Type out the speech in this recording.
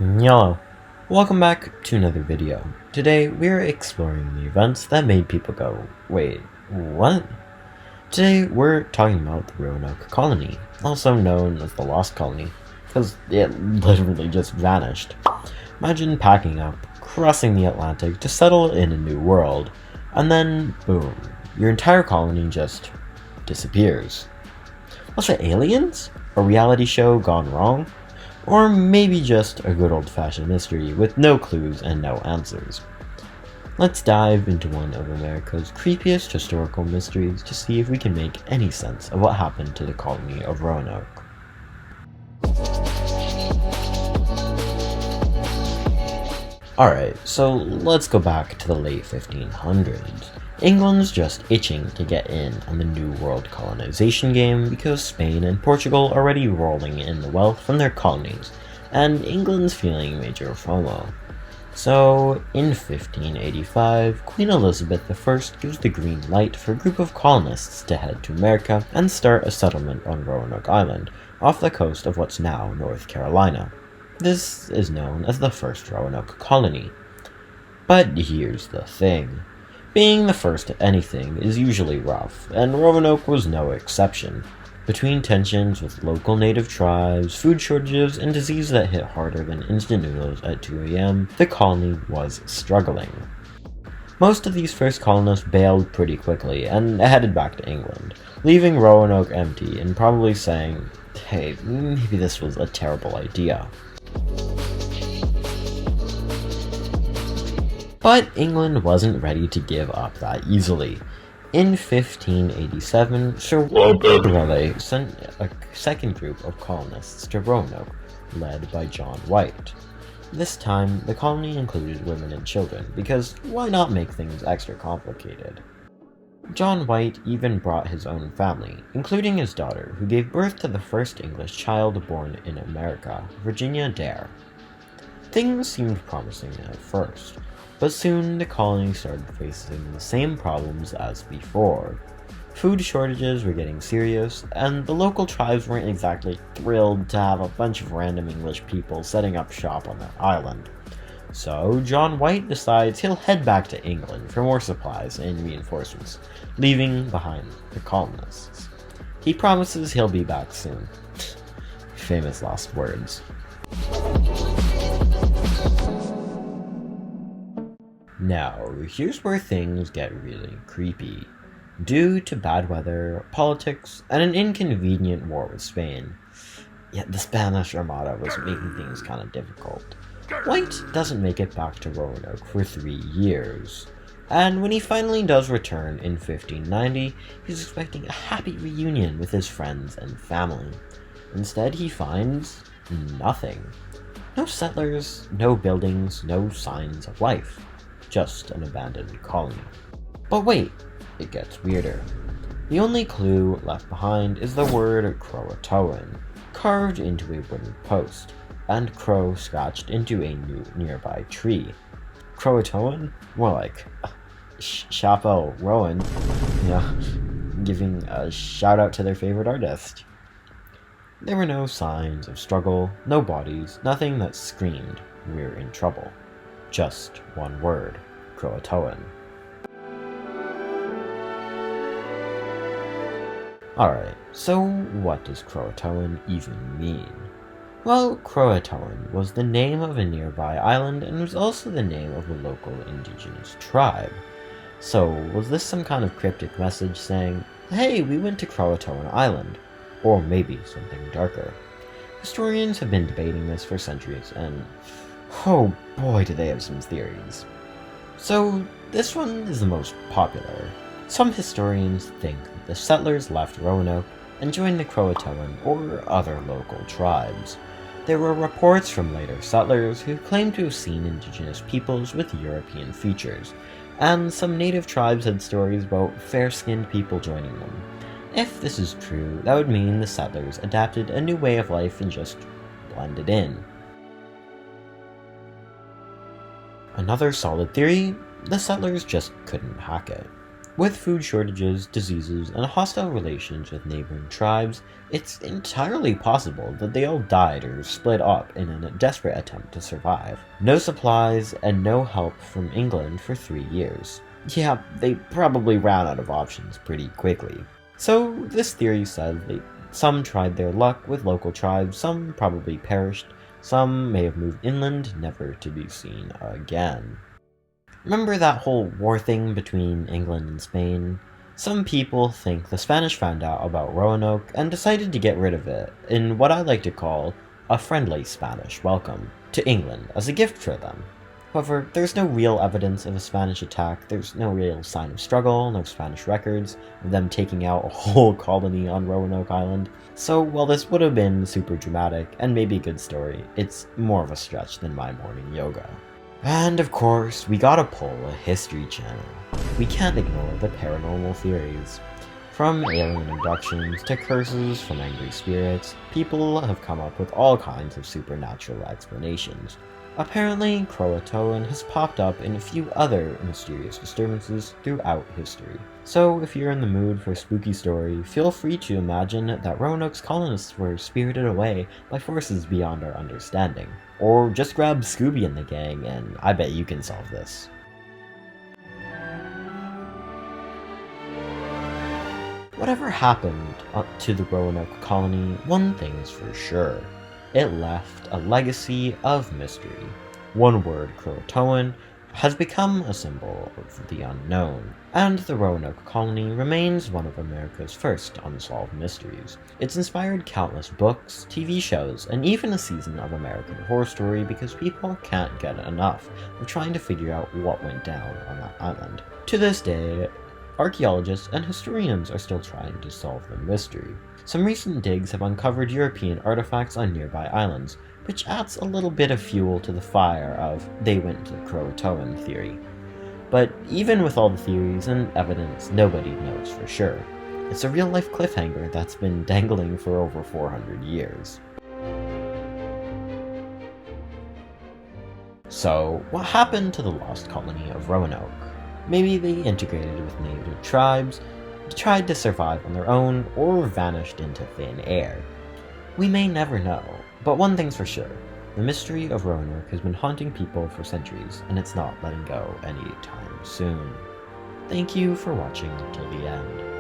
Nyello. Welcome back to another video. Today we're exploring the events that made people go, wait, what? Today we're talking about the Roanoke Colony, also known as the Lost Colony, because it literally just vanished. Imagine packing up, crossing the Atlantic to settle in a new world, and then boom, your entire colony just disappears. Was it aliens? A reality show gone wrong? Or maybe just a good old-fashioned mystery with no clues and no answers. Let's dive into one of America's creepiest historical mysteries to see if we can make any sense of what happened to the colony of Roanoke. Alright, so let's go back to the late 1500s. England's just itching to get in on the New World colonization game because Spain and Portugal are already rolling in the wealth from their colonies, and England's feeling major FOMO. So, in 1585, Queen Elizabeth I gives the green light for a group of colonists to head to America and start a settlement on Roanoke Island, off the coast of what's now North Carolina. This is known as the first Roanoke Colony. But here's the thing. Being the first at anything is usually rough, and Roanoke was no exception. Between tensions with local native tribes, food shortages, and disease that hit harder than instant noodles at 2 a.m., the colony was struggling. Most of these first colonists bailed pretty quickly and headed back to England, leaving Roanoke empty and probably saying, hey, maybe this was a terrible idea. But England wasn't ready to give up that easily. In 1587, Sir Walter Raleigh sent a second group of colonists to Roanoke, led by John White. This time, the colony included women and children, because why not make things extra complicated? John White even brought his own family, including his daughter, who gave birth to the first English child born in America, Virginia Dare. Things seemed promising at first, but soon the colony started facing the same problems as before. Food shortages were getting serious, and the local tribes weren't exactly thrilled to have a bunch of random English people setting up shop on their island. So John White decides he'll head back to England for more supplies and reinforcements, leaving behind the colonists. He promises he'll be back soon. Famous last words. Now, here's where things get really creepy. Due to bad weather, politics, and an inconvenient war with Spain, yet the Spanish Armada was making things kind of difficult. White doesn't make it back to Roanoke for 3 years, and when he finally does return in 1590, he's expecting a happy reunion with his friends and family. Instead, he finds nothing. No settlers, no buildings, no signs of life. Just an abandoned colony. But wait, it gets weirder. The only clue left behind is the word CROATOAN, carved into a wooden post, and crow scratched into a nearby tree. CROATOAN? More like Chappelle Rowan, giving a shout out to their favorite artist. There were no signs of struggle, no bodies, nothing that screamed, we're in trouble. Just one word, CROATOAN. Alright, so what does CROATOAN even mean? Well, CROATOAN was the name of a nearby island and was also the name of a local indigenous tribe. So, was this some kind of cryptic message saying, hey, we went to CROATOAN Island? Or maybe something darker. Historians have been debating this for centuries, and oh boy do they have some theories. So, this one is the most popular. Some historians think that the settlers left Roanoke and joined the CROATOAN or other local tribes. There were reports from later settlers who claimed to have seen indigenous peoples with European features, and some native tribes had stories about fair-skinned people joining them. If this is true, that would mean the settlers adapted a new way of life and just blended in. Another solid theory, the settlers just couldn't hack it. With food shortages, diseases, and hostile relations with neighboring tribes, it's entirely possible that they all died or split up in a desperate attempt to survive. No supplies and no help from England for 3 years. Yeah, they probably ran out of options pretty quickly. So this theory says that some tried their luck with local tribes, some probably perished, some may have moved inland, never to be seen again. Remember that whole war thing between England and Spain? Some people think the Spanish found out about Roanoke and decided to get rid of it in what I like to call a friendly Spanish welcome to England as a gift for them. However, there's no real evidence of a Spanish attack, there's no real sign of struggle, no Spanish records of them taking out a whole colony on Roanoke Island. So while this would have been super dramatic and maybe a good story, it's more of a stretch than my morning yoga. And of course, we gotta pull a History Channel. We can't ignore the paranormal theories. From alien abductions to curses from angry spirits, people have come up with all kinds of supernatural explanations. Apparently, CROATOAN has popped up in a few other mysterious disturbances throughout history. So if you're in the mood for a spooky story, feel free to imagine that Roanoke's colonists were spirited away by forces beyond our understanding. Or just grab Scooby and the gang and I bet you can solve this. Whatever happened to the Roanoke Colony, one thing's for sure. It left a legacy of mystery. One word, CROATOAN, has become a symbol of the unknown, and the Roanoke Colony remains one of America's first unsolved mysteries. It's inspired countless books, TV shows, and even a season of American Horror Story because people can't get enough of trying to figure out what went down on that island. To this day, archaeologists and historians are still trying to solve the mystery. Some recent digs have uncovered European artifacts on nearby islands, which adds a little bit of fuel to the fire of they went to CROATOAN theory. But even with all the theories and evidence, nobody knows for sure. It's a real-life cliffhanger that's been dangling for over 400 years. So, what happened to the lost colony of Roanoke? Maybe they integrated with native tribes, tried to survive on their own, or vanished into thin air. We may never know, but one thing's for sure. The mystery of Roanoke has been haunting people for centuries, and it's not letting go anytime soon. Thank you for watching until the end.